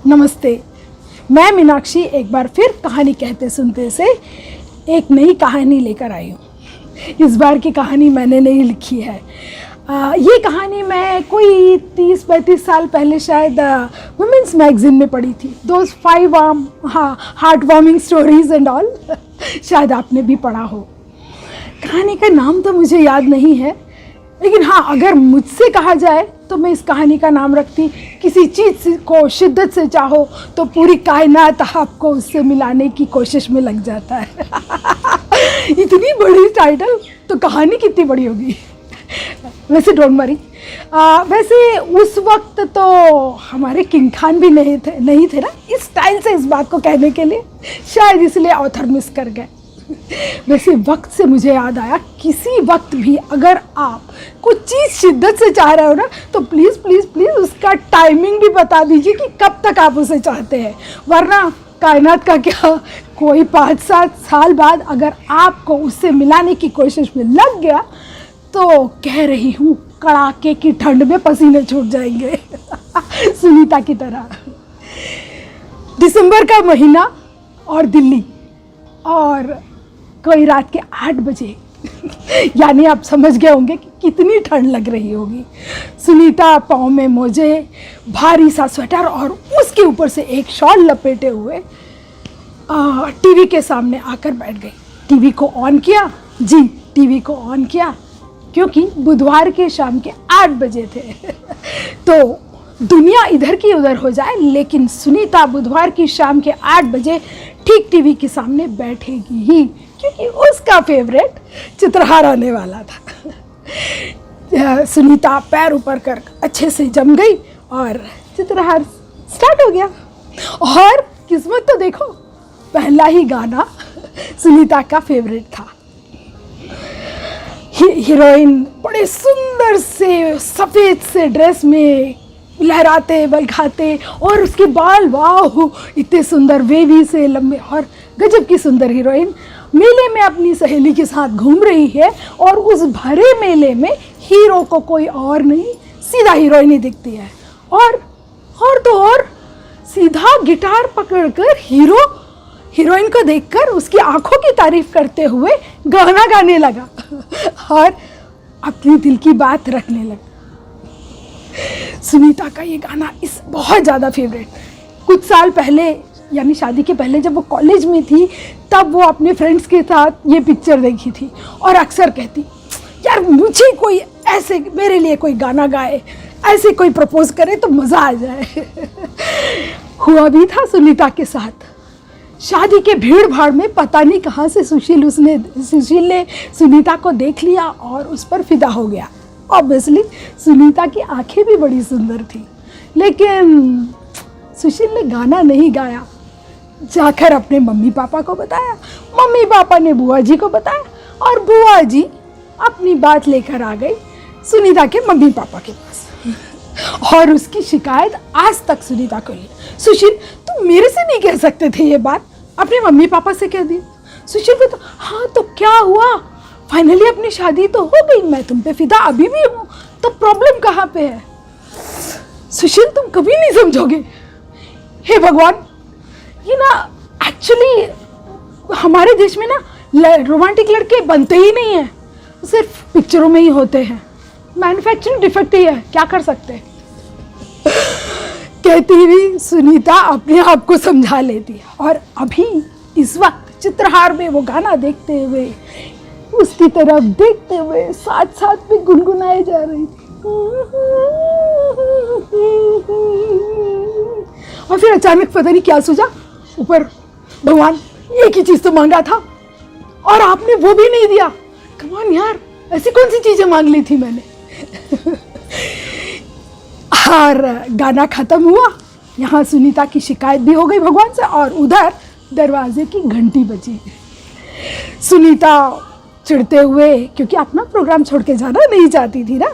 नमस्ते, मैं मीनाक्षी एक बार फिर कहानी कहते सुनते से एक नई कहानी लेकर आई हूँ। इस बार की कहानी मैंने नहीं लिखी है। ये कहानी मैं कोई 30-35 साल पहले शायद वुमेंस मैगजीन में पढ़ी थी। Those 5 heart warming stories and all, शायद आपने भी पढ़ा हो। कहानी का नाम तो मुझे याद नहीं है, लेकिन हाँ, अगर मुझसे कहा जाए तो मैं इस कहानी का नाम रखती किसी चीज़ को शिद्दत से चाहो तो पूरी कायनात आपको उससे मिलाने की कोशिश में लग जाता है। इतनी बड़ी टाइटल तो कहानी कितनी बड़ी होगी। वैसे डोंट वरी, वैसे उस वक्त तो हमारे किंग खान भी नहीं थे ना इस स्टाइल से इस बात को कहने के लिए, शायद इसलिए ऑथर मिस कर गए। वैसे वक्त से मुझे याद आया, किसी वक्त भी अगर आप कुछ चीज़ शिद्दत से चाह रहे हो ना तो प्लीज़ प्लीज़ प्लीज़ उसका टाइमिंग भी बता दीजिए कि कब तक आप उसे चाहते हैं, वरना कायनात का क्या, कोई 5-7 साल बाद अगर आपको उससे मिलाने की कोशिश में लग गया तो कह रही हूँ कड़ाके की ठंड में पसीने छूट जाएंगे। सुनीता की तरह। दिसंबर का महीना और दिल्ली, और कोई रात के 8 बजे। यानी आप समझ गए होंगे कि कितनी ठंड लग रही होगी। सुनीता पाँव में मोजे, भारी सा स्वेटर और उसके ऊपर से एक शॉल लपेटे हुए टीवी के सामने आकर बैठ गई। टीवी को ऑन किया, जी टीवी को ऑन किया, क्योंकि बुधवार के शाम के 8 बजे थे। तो दुनिया इधर की उधर हो जाए, लेकिन सुनीता बुधवार की शाम के 8 बजे ठीक टीवी के सामने बैठेगी ही, क्योंकि उसका फेवरेट चित्रहार आने वाला था। सुनीता पैर ऊपर कर अच्छे से जम गई और चित्रहार स्टार्ट हो गया। और किस्मत तो देखो, पहला ही गाना सुनीता का फेवरेट था। हीरोइन बड़े सुंदर से सफ़ेद से ड्रेस में लहराते बलखाते, और उसके बाल वाह इतने सुंदर वेवी से लंबे, और गजब की सुंदर हीरोइन मेले में अपनी सहेली के साथ घूम रही है। और उस भरे मेले में हीरो को कोई और नहीं, सीधा हीरोइन ही दिखती है। और तो और सीधा गिटार पकड़कर हीरो हीरोइन को देखकर उसकी आंखों की तारीफ करते हुए गाना गाने लगा और अपनी दिल की बात रखने लगा। सुनीता का ये गाना इस बहुत ज़्यादा फेवरेट। कुछ साल पहले, यानी शादी के पहले जब वो कॉलेज में थी, तब वो अपने फ्रेंड्स के साथ ये पिक्चर देखी थी और अक्सर कहती, यार मुझे कोई ऐसे मेरे लिए कोई गाना गाए, ऐसे कोई प्रपोज करे तो मज़ा आ जाए। हुआ भी था सुनीता के साथ। शादी के भीड़ भाड़ में पता नहीं कहाँ से सुशील ने सुनीता को देख लिया और उस पर फिदा हो गया। ऑब्वियसली सुनीता की आंखें भी बड़ी सुंदर थी, लेकिन सुशील ने गाना नहीं गाया। जाकर अपने मम्मी पापा को बताया, मम्मी पापा ने बुआ जी को बताया, और बुआ जी अपनी बात लेकर आ गई सुनीता के मम्मी पापा के पास। और उसकी शिकायत आज तक सुनीता को ही, सुशील तुम मेरे से नहीं कह सकते थे ये बात, अपने मम्मी पापा से कह दी। सुशील को तो हाँ तो क्या हुआ, फाइनली अपनी शादी तो हो गई, मैं तुम पे फिदा अभी भी हूँ, तो प्रॉब्लम कहाँ पे है। सुशील तुम कभी नहीं समझोगे। हे भगवान, ये ना एक्चुअली हमारे देश में ना रोमांटिक लड़के बनते ही नहीं हैं, सिर्फ पिक्चरों में ही होते हैं। मैन्युफैक्चरिंग डिफेक्ट ही है, क्या कर सकते हैं। कहती हुई सुनीता अपने आप को समझा लेती है, और अभी इस वक्त चित्रहार में वो गाना देखते हुए, उसकी तरफ देखते हुए साथ साथ में गुनगुनाए जा रही थी। और फिर अचानक पता नहीं क्या सूझा, ऊपर भगवान एक ही चीज़ तो मांगा था और आपने वो भी नहीं दिया। कमान यार, ऐसी कौन सी चीज़ें मांग ली थी मैंने। और गाना ख़त्म हुआ। यहाँ सुनीता की शिकायत भी हो गई भगवान से, और उधर दरवाजे की घंटी बजी। सुनीता चिढ़ते हुए, क्योंकि अपना प्रोग्राम छोड़ के जाना नहीं चाहती थी ना,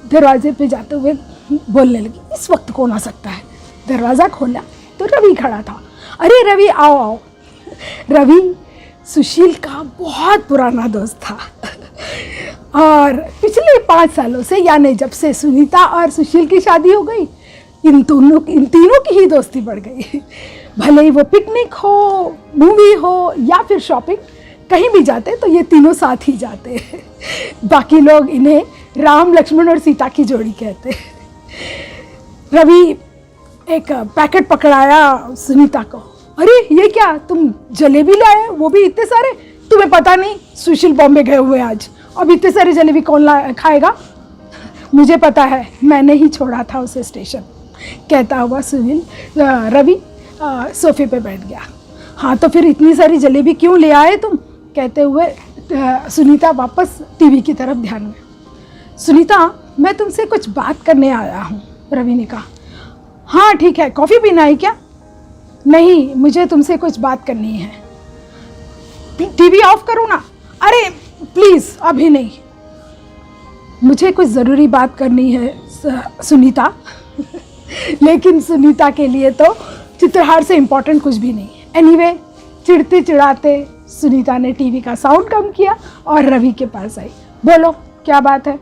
दरवाजे पे जाते हुए बोलने लगी, इस वक्त कौन आ सकता है। दरवाज़ा खोला तो रवि खड़ा था। अरे रवि आओ आओ। रवि सुशील का बहुत पुराना दोस्त था, और पिछले 5 सालों से, यानी जब से सुनीता और सुशील की शादी हो गई, इन तीनों की ही दोस्ती बढ़ गई। भले ही वो पिकनिक हो, मूवी हो या फिर शॉपिंग, कहीं भी जाते तो ये तीनों साथ ही जाते। बाकी लोग इन्हें राम लक्ष्मण और सीता की जोड़ी कहते। रवि एक पैकेट पकड़ाया सुनीता को। अरे ये क्या, तुम जलेबी लाए, वो भी इतने सारे? तुम्हें पता नहीं सुशील बॉम्बे गए हुए आज, अब इतने सारे जलेबी कौन खाएगा? मुझे पता है, मैंने ही छोड़ा था उसे स्टेशन, कहता हुआ रवि सोफे पे बैठ गया। हाँ तो फिर इतनी सारी जलेबी क्यों ले आए तुम? कहते हुए सुनीता वापस टीवी की तरफ ध्यान में। सुनीता, मैं तुमसे कुछ बात करने आया हूँ, रवि ने कहा। हाँ ठीक है, कॉफ़ी पीना है क्या? नहीं, मुझे तुमसे कुछ बात करनी है। टीवी ऑफ करूँ ना? अरे प्लीज़ अभी नहीं, मुझे कुछ ज़रूरी बात करनी है सुनीता। लेकिन सुनीता के लिए तो चित्रहार से इम्पोर्टेंट कुछ भी नहीं है। एनीवे, चिढ़ते चिढ़ाते सुनीता ने टीवी का साउंड कम किया और रवि के पास आई। बोलो क्या बात है?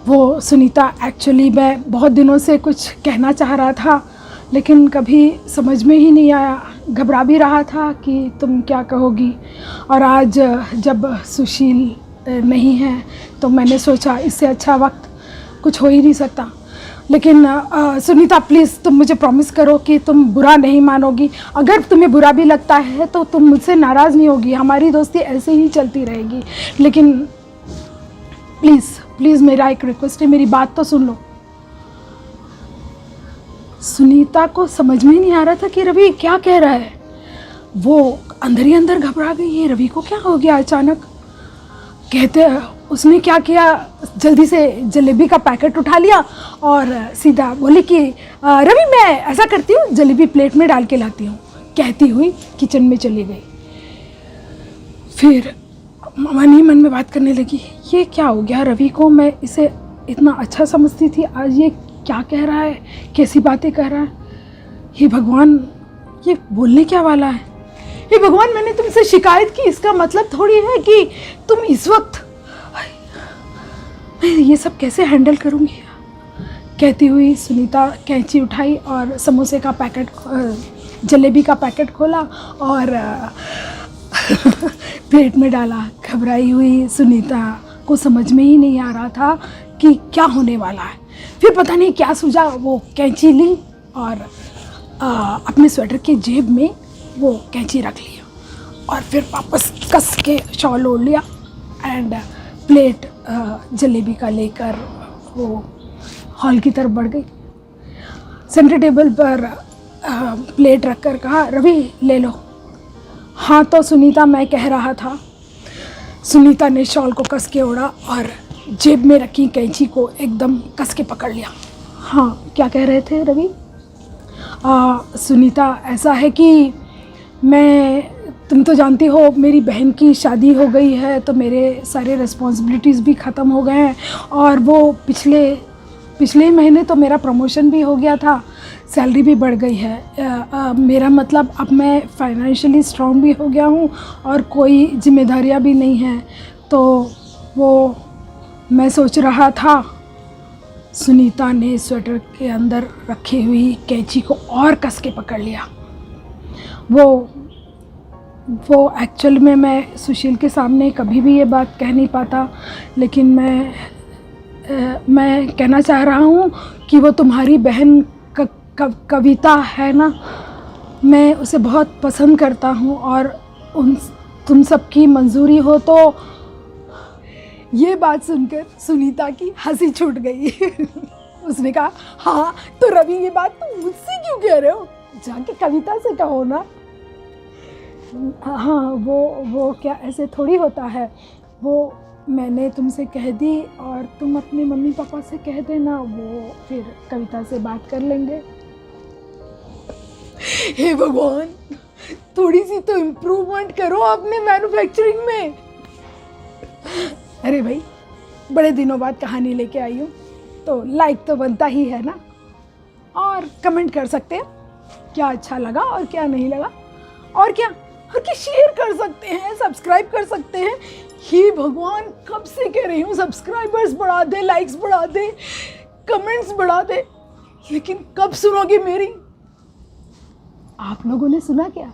वो सुनीता, एक्चुअली मैं बहुत दिनों से कुछ कहना चाह रहा था लेकिन कभी समझ में ही नहीं आया, घबरा भी रहा था कि तुम क्या कहोगी, और आज जब सुशील नहीं है तो मैंने सोचा इससे अच्छा वक्त कुछ हो ही नहीं सकता। लेकिन सुनीता प्लीज़ तुम मुझे प्रॉमिस करो कि तुम बुरा नहीं मानोगी। अगर तुम्हें बुरा भी लगता है तो तुम मुझसे नाराज़ नहीं होगी, हमारी दोस्ती ऐसे ही चलती रहेगी। लेकिन प्लीज़ प्लीज़ मेरा एक रिक्वेस्ट है, मेरी बात तो सुन लो। सुनीता को समझ में नहीं आ रहा था कि रवि क्या कह रहा है। वो अंदर ही अंदर घबरा गई, ये रवि को क्या हो गया अचानक। कहते उसने क्या किया, जल्दी से जलेबी का पैकेट उठा लिया और सीधा बोली कि रवि मैं ऐसा करती हूँ, जलेबी प्लेट में डाल के लाती हूँ, कहती हुई किचन में चली गई। फिर मन ही मन में बात करने लगी, ये क्या हो गया रवि को, मैं इसे इतना अच्छा समझती थी, आज ये क्या कह रहा है, कैसी बातें कह रहा है। हे भगवान, ये बोलने क्या वाला है। हे भगवान, मैंने तुमसे शिकायत की, इसका मतलब थोड़ी है कि तुम इस वक्त, मैं ये सब कैसे हैंडल करूँगी। कहती हुई सुनीता कैंची उठाई और समोसे का पैकेट, जलेबी का पैकेट खोला और प्लेट में डाला। घबराई हुई सुनीता को समझ में ही नहीं आ रहा था कि क्या होने वाला है। फिर पता नहीं क्या सूझा, वो कैंची ली और अपने स्वेटर के जेब में वो कैंची रख लिया और फिर वापस कस के शॉल ओढ़ लिया एंड प्लेट जलेबी का लेकर वो हॉल की तरफ बढ़ गई। सेंटर टेबल पर प्लेट रखकर कहा, रवि ले लो। हाँ तो सुनीता, मैं कह रहा था। सुनीता ने शॉल को कस के ओढ़ा और जेब में रखी कैंची को एकदम कस के पकड़ लिया। हाँ, क्या कह रहे थे रवि? सुनीता, ऐसा है कि तुम तो जानती हो मेरी बहन की शादी हो गई है तो मेरे सारे रिस्पॉन्सिबिलिटीज़ भी ख़त्म हो गए हैं और वो पिछले महीने तो मेरा प्रमोशन भी हो गया था, सैलरी भी बढ़ गई है। मेरा मतलब अब मैं फाइनेंशियली स्ट्रॉन्ग भी हो गया हूँ और कोई जिम्मेदारियाँ भी नहीं हैं। तो वो मैं सोच रहा था। सुनीता ने स्वेटर के अंदर रखी हुई कैंची को और कस के पकड़ लिया। वो एक्चुअल में मैं सुशील के सामने कभी भी ये बात कह नहीं पाता, लेकिन मैं कहना चाह रहा हूँ कि वो तुम्हारी बहन कविता है ना, मैं उसे बहुत पसंद करता हूँ और तुम सबकी मंजूरी हो तो। ये बात सुनकर सुनीता की हंसी छूट गई। उसने कहा, हाँ तो रवि ये बात तुम मुझसे क्यों कह रहे हो, जाके कविता से कहो ना। हाँ वो क्या ऐसे थोड़ी होता है, वो मैंने तुमसे कह दी और तुम अपने मम्मी पापा से कह देना, वो फिर कविता से बात कर लेंगे। हे भगवान, थोड़ी सी तो इम्प्रूवमेंट करो अपने मैन्युफैक्चरिंग में। अरे भाई, बड़े दिनों बाद कहानी लेके आई हूँ तो लाइक तो बनता ही है ना, और कमेंट कर सकते हैं क्या अच्छा लगा और क्या नहीं लगा, और क्या शेयर कर सकते हैं, सब्सक्राइब कर सकते हैं। हे भगवान, कब से कह रही हूँ सब्सक्राइबर्स बढ़ा दे, लाइक्स बढ़ा दे, कमेंट्स बढ़ा दे, लेकिन कब सुनोगे मेरी? आप लोगों ने सुना क्या?